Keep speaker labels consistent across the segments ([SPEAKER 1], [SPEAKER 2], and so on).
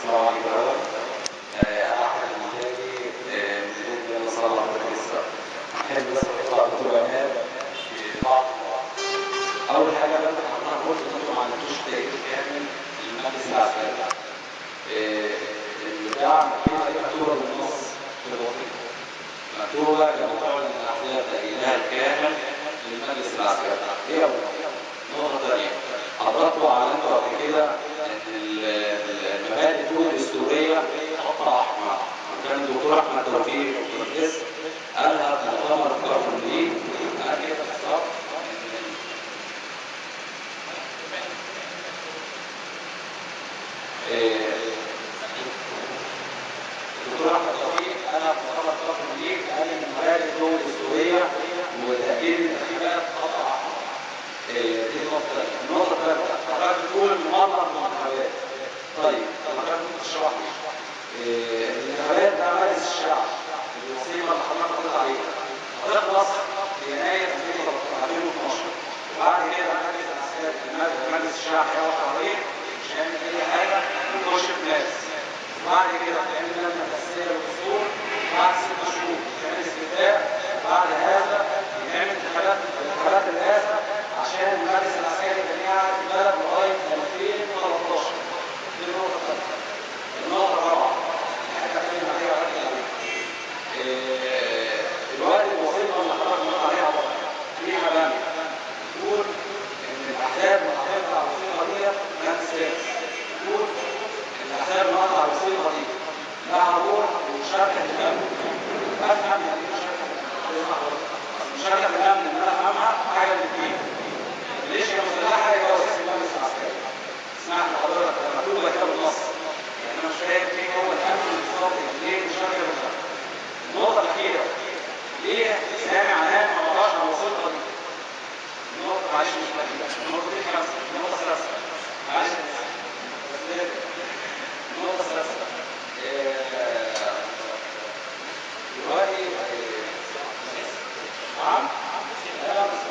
[SPEAKER 1] السلام عليكم الاول. انا احمد المحتاجي من جروب يلا صلى الله عليه وسلم. احب بس اطلع دكتور عماد في بعض النقط. اول حاجه لازم حضرتك قلت ان انتوا ما عندكوش تقرير كامل للمجلس العسكري. البتاع مكتوبه دي مكتوبه بالنص في الوثيقه، مكتوبه لما تعلن الاحزاب تأييدها الكامل للمجلس العسكري. دي اول نقطه ثانيه، حضراتكم اعلنتوا قبل كده ان المبادئ دول الدستوريه خط احمر، وكان الدكتور احمد توفيق دكتور الاسم قالها في مؤتمر الكارتونيين، قال كده بالظبط ان الدكتور احمد توفيق قالها في مؤتمر الكارتونيين، قال ان المبادئ دول الدستوريه وتاجيل الانتخابات خط احمر. دي النقطه الثالثه، حضرتك بتقول المنظم للانتخابات. طيب حضرتك ممكن تشرح لي الانتخابات بتاع مجلس الشعب الوصية اللي حضرتك قلت عليها هتخلص في يناير 2012، وبعد كده مجلس العسكري مجلس الشعب هيقعد شهرين مش هيعمل اي حاجه ويخش في مارس، وبعد كده هتعمل لجنه تاسيسيه للدستور، بعد 6 شهور تعمل استفتاء، وبعد هذا يتعمل انتخابات الرئاسه عشان المجلس العسكري كان قاعد في البلد لغايه 2013. دي النقطه الثالثه. النقطه الرابعه حاجه اتكلم عليها واركز عليها، دلوقتي الوثيقه اللي حضرتك مرت عليها فيها بند بتقول ان الاحزاب اللي هتقطع على الوثيقه دي بند سادس، بتقول ان الاحزاب اللي هتقطع على الوثيقه دي لها دور في مشاركه الامن. افهم يعني ايه مشاركه الامن؟ مشاركه الامن ان انا افهمها حاجه من اثنين، ليش يا مسلحه يبقى رئيس المجلس العسكري. اسمعني حضرتك لما مكتوبه كده بالنص، يعني انا مش فاهم ايه هو الامن بالظبط، ليه مشاركه بالامن؟ النقطه الاخيره، ليه سامع نام ما قطعش على الوثيقه دي؟ النقطه معلش مش مهمه، النقطه دي خمسه، النقطه السادسه معلش النقطه السادسه دلوقتي نعم لا بس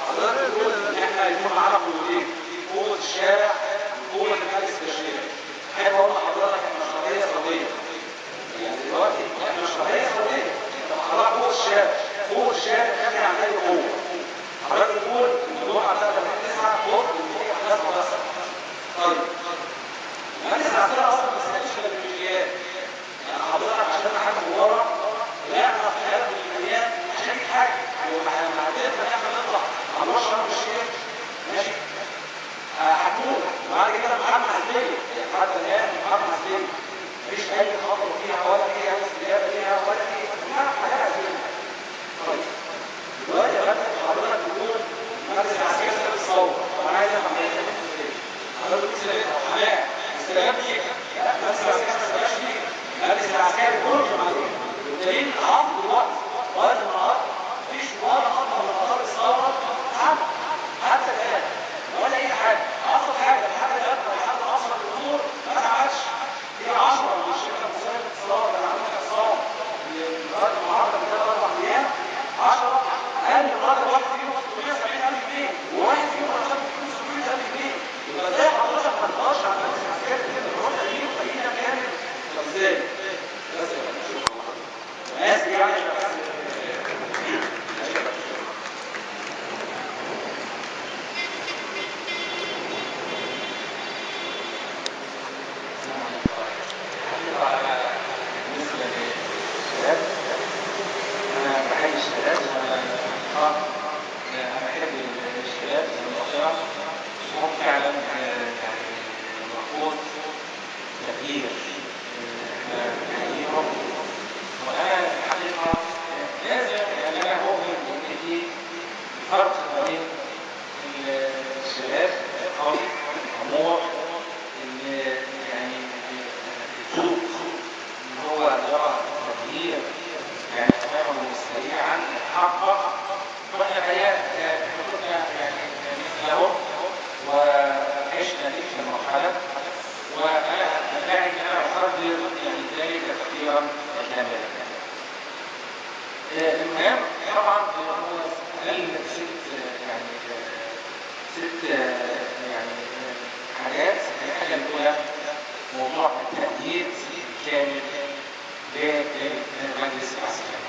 [SPEAKER 1] حضرتك بتقول ان احنا يكون معانا قوتين، قوه الشارع وقوه المجلس التشريعي. احب اقول لحضرتك احنا مش قضيه سوديه، يعني دلوقتي احنا مش قضيه سوديه، طب حضرتك قوه الشارع، قوه الشارع تابع عن اي قوه. حضرتك بتقول ان الجمعه بتاعت 9 خط ان هي احداث مدرسه. طيب المجلس العسكري اصلا ما سالش غير بالمليات، يعني حضرتك عشان حاجه ورا طلعنا في حياه بالمليات عشان حاجه وهتقدر احنا نطلع على شرم الشيخ ماشي هتموت، وبعد كده محمد حسبيه حتى الان محمد حسبيه مفيش اي خطر فيها ولا في اي استجابه ليها ولا في كلها حاجات عاديه. طيب دلوقتي يا فندم حضرتك بتقول المجلس العسكري ساب الثوره، وانا عايز افهم هيستجيب ازاي؟ حضرتك بتقول سابتها وحماها استجاب ليها، لا المجلس العسكري ما استجابش ليها، المجلس العسكري كله عليه والدليل لحد دلوقتي لغايه النهارده مفيش ولا خطوه من خطوات الثوره اتعملت حتى الان ولا اي حاجه، ابسط حاجه لحد الان لحد ابسط الامور ما اتعملش. في 10 من الشركه المصريه للاتصالات اللي عملوا حصار لغايه النهارده من 3 4 ايام، 10 قال الراجل واحد فيهم 670,000 جنيه وواحد فيهم رقم فيهم 600,000 جنيه، يبقى ازاي حضرتك ما تقدرش على المجلس العسكري كده تروح تجيب تجيب كامل؟ طب ازاي؟ بس يا فندم شكرا لحضرتك. اسف يعني بالنسبه للشباب انا بحب الشباب انا بحب الشباب المؤخرة وهم فعلا يعني المفروض تغيير، احنا بنحييهم. وانا الحقيقه لازم يعني انا اؤمن ان في فرق ما بين الشباب او الامور اللي يعني الذوق ان هو يرى تغيير يعني تماما وسريعا يتحقق، واحنا الحقيقه احنا كنا يعني مثلهم وعشنا تلك المرحله، وانا ادعي ان انا اقدر يعني ذلك تقديرا كاملا. المهم طبعا هو قال ست يعني حاجات. الحاجه الاولى هي موضوع التأييد الكامل للمجلس العسكري.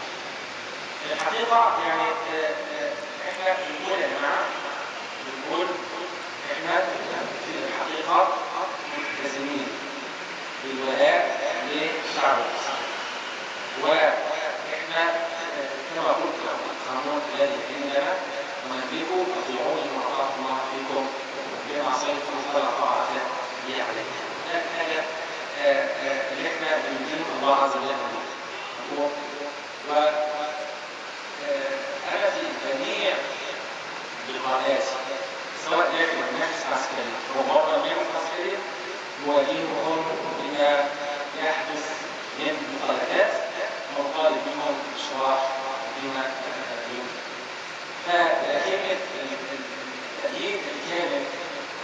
[SPEAKER 1] الحقيقة يعني احنا بنقول يا جماعة، بنقول احنا في الحقيقة ملتزمين بالولاء للشعب المصري، واحنا كما قلت لكم القانون الذي عندنا ونبيكم اطيعوني واطاعوا الله فيكم بما صيتم فلا طاعة لي عليكم. ده حاجة اللي احنا بندين الله عز وجل بيه. وانا في جميع اللقاءات سواء داخل المجلس العسكري او بره المجلس العسكري نواجههم بما يحدث من مخالفات ونطالب منهم بالاشراح بما يمكن. فكلمة التأييد الكامل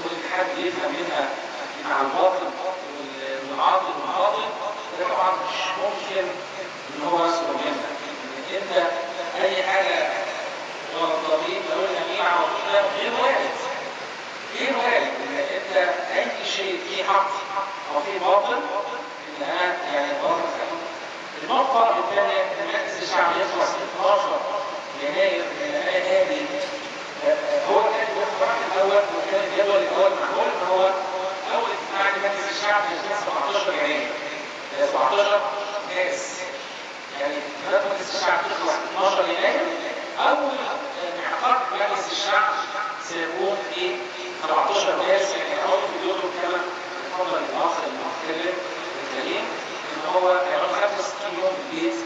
[SPEAKER 1] كل حد يفهم منها مع الباطل والمعاطل والباطل، ده طبعا مش ممكن ان هو يصدر منك. انت اي حاجه غلط ضمير تقول لي مع ده غير وارد، غير وارد ان انت اي شيء فيه حق او فيه باطل ان انا يعني باطل فيه. النقطه الثانيه ان مجلس الشعب يخلص 12 يناير من هذه هو كان الاقتراح الاول وكان الجدول الاول معمول ان هو اول اجتماع لمجلس الشعب كان 17 يناير 17 مارس، يعني انتخابات مجلس الشعب تخلص 12 يناير. اول انعقاد مجلس الشعب سيكون في 17 مارس، يعني اول فيديو كما اتفضل الاخ المتكلم الكريم ان هو هيقعد 65 يوم في البيت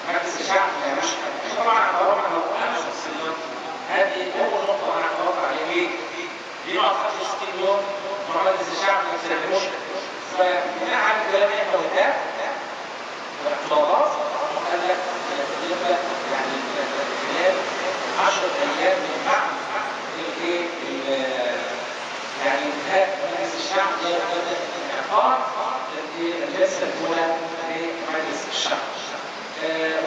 [SPEAKER 1] مجلس الشعب ما يعملش حاجه. طبعا انا شخصيا هذه اول نقطه انا اتوقع عليها ليه؟ ليه نقعد 65 يوم مع مجلس الشعب ما يستخدموش؟ فبناء على الكلام اللي احنا قلناه واعتراضات قال لك يبقى يعني خلال 10 ايام من بعد يعني انتهاء مجلس الشعب يبدا انعقاد الجلسه الاولى لمجلس الشعب.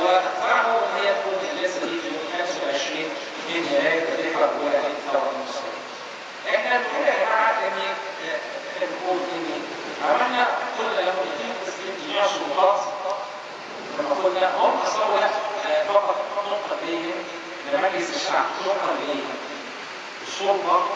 [SPEAKER 1] واقترحوا ان هي تكون الجلسه دي في يوم 25 من يناير الذكرى الاولى للثوره المصريه. احنا بنقول يا جماعه ان احنا بنقول ان عملنا كل لهم يتم تسليم جميع السلطات كما قلنا هم اصلوا فقط نقطه اليهم لمجلس الشعب، نقطه اليهم السلطه